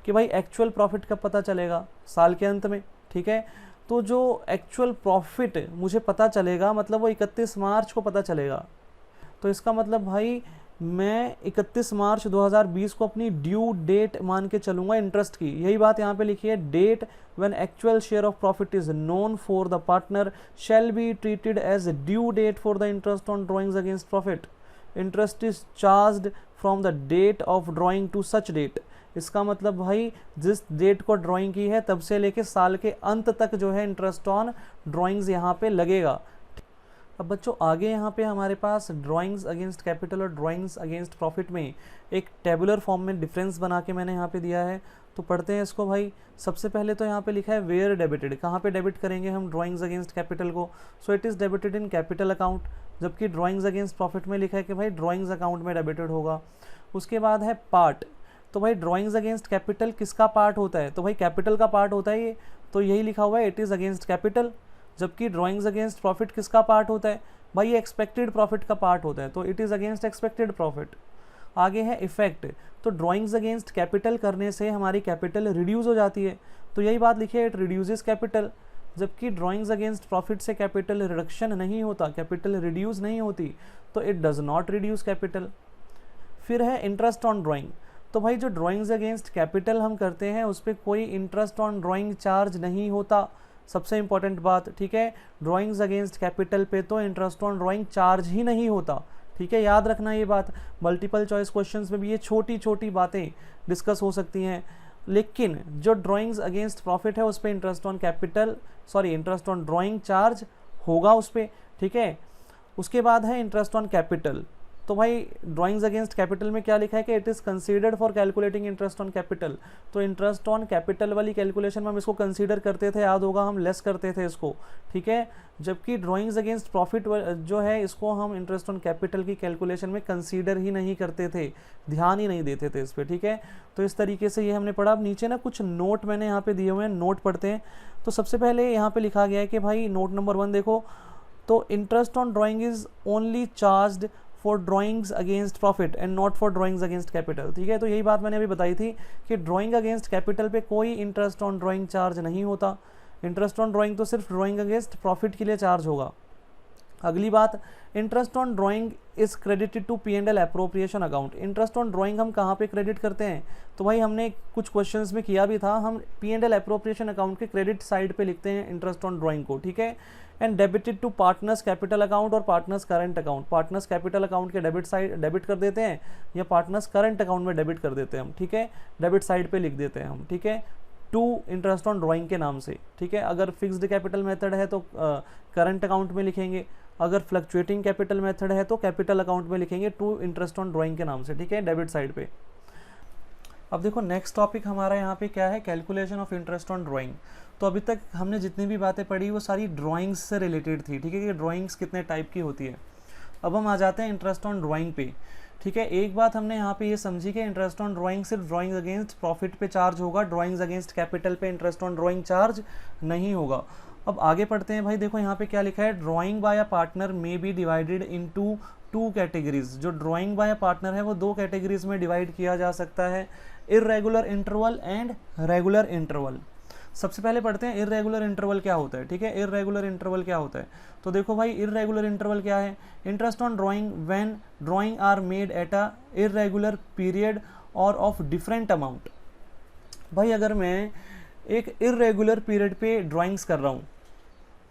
कि भाई एक्चुअल प्रॉफिट कब पता चलेगा, साल के अंत में, ठीक है। तो जो एक्चुअल प्रॉफिट मुझे पता चलेगा मतलब वो 31 मार्च को पता चलेगा। तो इसका मतलब भाई मैं 31 मार्च 2020 को अपनी ड्यू डेट मान के चलूँगा इंटरेस्ट की। यही बात यहाँ पे लिखी है, date when actual share of profit is known for the partner shall be treated as due date for the interest on drawings against profit. Interest is charged from the date of drawing to such date. इसका मतलब भाई जिस डेट को ड्राइंग की है तब से लेके साल के अंत तक जो है इंटरेस्ट ऑन ड्राइंग्स यहाँ पे लगेगा। अब बच्चों आगे यहाँ पे हमारे पास ड्राइंग्स अगेंस्ट कैपिटल और ड्राइंग्स अगेंस्ट प्रॉफिट में एक टेबुलर फॉर्म में डिफरेंस बना के मैंने यहाँ पे दिया है, तो पढ़ते हैं इसको भाई। सबसे पहले तो यहाँ पे लिखा है वेयर डेबिटेड, कहाँ पे डेबिट करेंगे हम ड्राइंग्स अगेंस्ट कैपिटल को, so it is debited in capital account. जबकि ड्राइंग्स अगेंस्ट प्रॉफिट में लिखा है कि भाई ड्राइंग्स अकाउंट में डेबिटेड होगा। उसके बाद है पार्ट, तो भाई ड्राइंग्स अगेंस्ट कैपिटल किसका पार्ट होता है, तो भाई कैपिटल का पार्ट होता है ये, तो यही लिखा हुआ है इट इज़ अगेंस्ट कैपिटल। जबकि ड्राइंग्स अगेंस्ट प्रॉफिट किसका पार्ट होता है, भाई ये एक्सपेक्टेड प्रॉफिट का पार्ट होता है, तो it is against expected profit. आगे है इफेक्ट, तो ड्राइंग्स अगेंस्ट कैपिटल करने से हमारी कैपिटल रिड्यूस हो जाती है, तो यही बात लिखी है इट रिड्यूसेस कैपिटल। जबकि ड्राइंग्स अगेंस्ट प्रॉफिट से कैपिटल रिडक्शन नहीं होता, कैपिटल रिड्यूस नहीं होती, तो it does not reduce capital. फिर है इंटरेस्ट ऑन ड्राइंग, तो भाई जो ड्राइंग्स अगेंस्ट कैपिटल हम करते हैं उस पर कोई इंटरेस्ट ऑन ड्राइंग चार्ज नहीं होता। सबसे इंपॉर्टेंट बात, ठीक है, ड्राइंग्स अगेंस्ट कैपिटल पे तो इंटरेस्ट ऑन ड्राइंग चार्ज ही नहीं होता, ठीक है, याद रखना ये बात। मल्टीपल चॉइस क्वेश्चंस में भी ये छोटी छोटी बातें डिस्कस हो सकती हैं, लेकिन जो ड्राइंग्स अगेंस्ट प्रॉफिट है उस पर interest on capital, sorry interest on drawing charge होगा उस पर, ठीक है। उसके बाद है इंटरेस्ट ऑन कैपिटल, तो भाई ड्राइंग्स अगेंस्ट कैपिटल में क्या लिखा है कि it is considered for calculating interest on capital, तो इंटरेस्ट ऑन कैपिटल वाली कैलकुलेशन में हम इसको कंसीडर करते थे, याद होगा, हम लेस करते थे इसको, ठीक है, जबकि ड्राइंग्स अगेंस्ट प्रॉफिट जो है इसको हम इंटरेस्ट ऑन कैपिटल की कैलकुलेशन में कंसीडर ही नहीं करते थे, ध्यान ही नहीं देते थे इस पर, ठीक है। तो इस तरीके से ये हमने पढ़ा। अब नीचे ना कुछ नोट मैंने यहाँ पे दिए हुए हैं, नोट पढ़ते हैं। तो सबसे पहले यहाँ पे लिखा गया है कि भाई नोट नंबर 1 देखो, तो interest on drawing is only charged for drawings against profit and not for drawings against capital, ठीक है। तो यही बात मैंने अभी बताई थी कि ड्राइंग अगेंस्ट कैपिटल पे कोई इंटरेस्ट ऑन ड्राइंग चार्ज नहीं होता, इंटरेस्ट ऑन ड्राइंग तो सिर्फ ड्राइंग अगेंस्ट प्रॉफिट के लिए चार्ज होगा। अगली बात, interest on drawing is credited to P&L appropriation account. Interest on drawing हम कहाँ पे क्रेडिट करते हैं, तो भाई हमने कुछ क्वेश्चंस में किया भी था, हम P&L एप्रोप्रिएशन अकाउंट के क्रेडिट साइड पे लिखते हैं इंटरेस्ट ऑन ड्राइंग को, ठीक है। And debited to partners capital account और partners current account, partners capital account के डेबिट कर देते हैं या पार्टनर्स करंट अकाउंट में डेबिट कर देते हैं हम, ठीक है, डेबिट साइड पे लिख देते हैं हम, ठीक है, टू इंटरेस्ट ऑन ड्राइंग के नाम से, ठीक है। अगर फिक्स्ड कैपिटल मेथड है तो करंट अकाउंट में लिखेंगे, अगर फ्लक्चुएटिंग कैपिटल मेथड है तो कैपिटल अकाउंट में लिखेंगे टू इंटरेस्ट ऑन ड्राइंग के नाम से, ठीक है, डेबिट साइड पे। अब देखो नेक्स्ट टॉपिक हमारा यहाँ पे क्या है, calculation of interest on drawing. तो अभी तक हमने जितनी भी बातें पढ़ी वो सारी ड्राइंग्स से रिलेटेड थी, ठीक है, कि ड्राइंग्स कितने टाइप की होती है। अब हम आ जाते हैं इंटरेस्ट ऑन ड्राइंग पे, ठीक है। एक बात हमने यहाँ पे ये समझी कि इंटरेस्ट ऑन ड्राइंग सिर्फ ड्राइंग अगेंस्ट प्रॉफिट पे चार्ज होगा, ड्राइंग्स अगेंस्ट कैपिटल पे इंटरेस्ट ऑन ड्राइंग चार्ज नहीं होगा। अब आगे पढ़ते हैं भाई, देखो यहाँ पे क्या लिखा है, drawing by a partner may be divided into 2 categories. जो ड्राइंग बाय अ पार्टनर है वो 2 कैटेगरीज में डिवाइड किया जा सकता है, irregular interval and regular interval. सबसे पहले पढ़ते हैं इर्रेगुलर इंटरवल क्या होता है, ठीक है। इर्रेगुलर इंटरवल क्या होता है, तो देखो भाई इर्रेगुलर इंटरवल क्या है, interest on drawing when drawing are made at a irregular period और ऑफ डिफरेंट अमाउंट। भाई अगर मैं एक इर्रेगुलर पीरियड पे ड्राइंग्स कर रहा हूँ,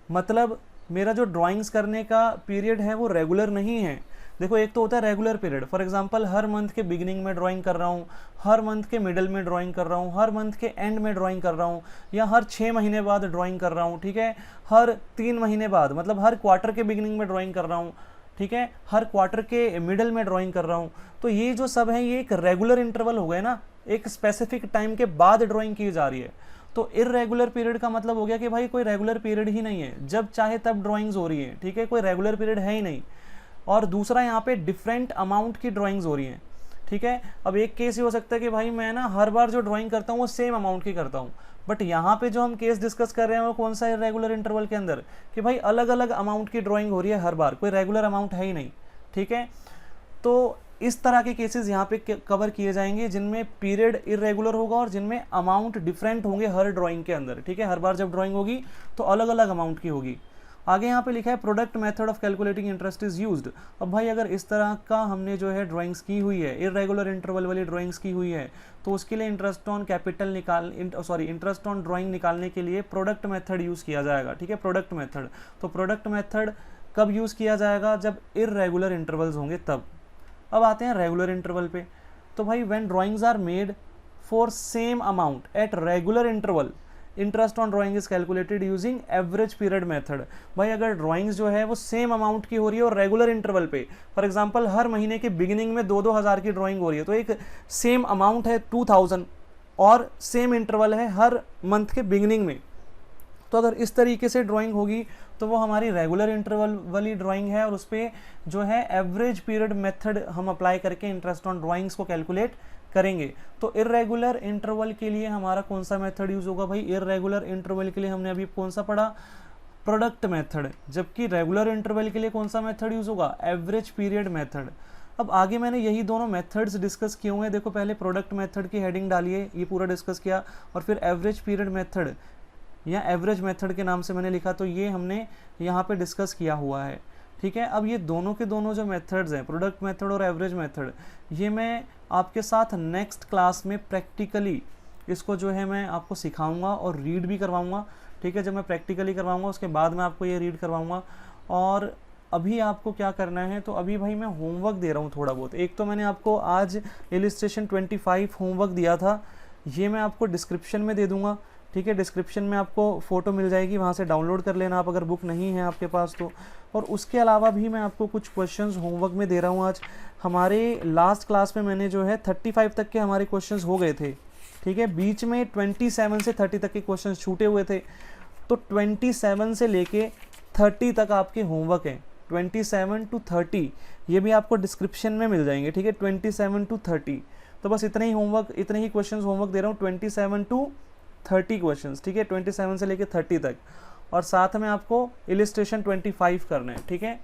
मतलब मेरा जो ड्राइंग्स करने का पीरियड है वो रेगुलर नहीं है। देखो एक तो होता है regular period, for example her month के बिगिनिंग में ड्राइंग कर रहा हूँ, हर मंथ के मिडल में ड्राइंग कर रहा हूँ, हर मंथ के एंड में ड्राइंग कर रहा हूँ, या हर 6 महीने बाद ड्राइंग कर रहा हूँ, ठीक है, हर 3 महीने बाद, मतलब हर क्वार्टर के बिगिनिंग में ड्राइंग कर रहा हूँ, ठीक है, हर क्वार्टर के मिडल में ड्राइंग कर रहा हूँ। तो ये जो सब है ये एक रेगुलर इंटरवल हो गए ना, एक स्पेसिफिक टाइम के बाद ड्राइंग की जा रही है। तो इर्रेगुलर पीरियड का मतलब हो गया कि भाई कोई रेगुलर पीरियड ही नहीं है, जब चाहे तब ड्राइंग्स हो रही है, ठीक है, कोई रेगुलर पीरियड है ही नहीं। और दूसरा यहाँ पे डिफरेंट अमाउंट की ड्राइंग्स हो रही हैं, ठीक है। अब एक केस ये हो सकता है कि भाई मैं ना हर बार जो ड्राइंग करता हूँ वो सेम अमाउंट की करता हूँ, बट यहाँ पे जो हम केस डिस्कस कर रहे हैं वो कौन सा है, रेगुलर इंटरवल के अंदर, कि भाई अलग अलग अमाउंट की ड्राइंग हो रही है हर बार, कोई रेगुलर अमाउंट है ही नहीं, ठीक है। तो इस तरह के केसेस यहाँ पे कवर किए जाएंगे जिनमें पीरियड इरेगुलर होगा और जिनमें अमाउंट डिफरेंट होंगे हर ड्राइंग के अंदर, ठीक है। हर बार जब ड्राइंग होगी तो अलग अलग अमाउंट की होगी। आगे यहाँ पे लिखा है product method of calculating interest is used. अब भाई अगर इस तरह का हमने जो है ड्राइंग्स की हुई है, इरेगुलर इंटरवल वाली ड्राइंग्स की हुई है, तो उसके लिए interest on capital interest on drawing निकालने के लिए प्रोडक्ट मेथड यूज़ किया जाएगा, ठीक है, प्रोडक्ट मेथड। तो प्रोडक्ट मेथड कब यूज़ किया जाएगा, जब इरेगुलर इंटरवल्स होंगे तब। अब आते हैं रेगुलर इंटरवल पे। तो भाई when drawings are made for same amount at regular interval, interest on drawing is calculated using average period method. भाई अगर ड्राइंग्स जो है वो सेम अमाउंट की हो रही है और रेगुलर इंटरवल पे, फॉर एग्जांपल हर महीने के बिगिनिंग में 2-2 हज़ार की ड्राइंग हो रही है, तो एक सेम अमाउंट है 2000 और सेम इंटरवल है हर मंथ के बिगिनिंग में, तो अगर इस तरीके से ड्राइंग होगी तो वो हमारी रेगुलर इंटरवल वाली ड्राइंग है और उस पर जो है एवरेज पीरियड मेथड हम अप्लाई करके इंटरेस्ट ऑन ड्राइंग्स को कैलकुलेट करेंगे। तो इरेगुलर इंटरवल के लिए हमारा कौन सा मेथड यूज़ होगा, भाई इरेगुलर इंटरवल के लिए हमने अभी कौन सा पढ़ा, प्रोडक्ट मेथड, जबकि रेगुलर इंटरवल के लिए कौन सा मेथड यूज़ होगा, एवरेज पीरियड मेथड। अब आगे मैंने यही दोनों मेथड्स डिस्कस किए हुए हैं, देखो पहले प्रोडक्ट मेथड की हेडिंग डालिए, ये पूरा डिस्कस किया, और फिर एवरेज पीरियड मेथड या एवरेज मेथड के नाम से मैंने लिखा, तो ये हमने यहाँ पे डिस्कस किया हुआ है, ठीक है। अब ये दोनों के दोनों जो मेथड्स हैं, प्रोडक्ट मेथड और एवरेज मेथड, ये मैं आपके साथ नेक्स्ट क्लास में प्रैक्टिकली इसको जो है मैं आपको सिखाऊंगा और रीड भी करवाऊंगा, ठीक है। जब मैं प्रैक्टिकली करवाऊंगा उसके बाद मैं आपको ये रीड करवाऊंगा। और अभी आपको क्या करना है, तो अभी भाई मैं होमवर्क दे रहा हूँ थोड़ा बहुत। एक तो मैंने आपको आज इलिस्ट्रेशन 25 होमवर्क दिया था, ये मैं आपको डिस्क्रिप्शन में दे दूंगा, ठीक है। डिस्क्रिप्शन में आपको फ़ोटो मिल जाएगी, वहाँ से डाउनलोड कर लेना आप अगर बुक नहीं है आपके पास तो। और उसके अलावा भी मैं आपको कुछ क्वेश्चंस होमवर्क में दे रहा हूँ आज। हमारे लास्ट क्लास में मैंने जो है 35 तक के हमारे क्वेश्चंस हो गए थे, ठीक है। बीच में 27 से 30 तक के क्वेश्चंस छूटे हुए थे, तो 27 से लेके 30 तक आपके होमवर्क हैं। 27 to 30 ये भी आपको डिस्क्रिप्शन में मिल जाएंगे, ठीक है। 27 to 30, तो बस इतने ही होमवर्क, इतने ही क्वेश्चंस होमवर्क दे रहा हूँ। 27 to 30 क्वेश्चंस, ठीक है, 27 से लेके 30 तक। और साथ में आपको इलिस्ट्रेशन 25 करना है, ठीक है।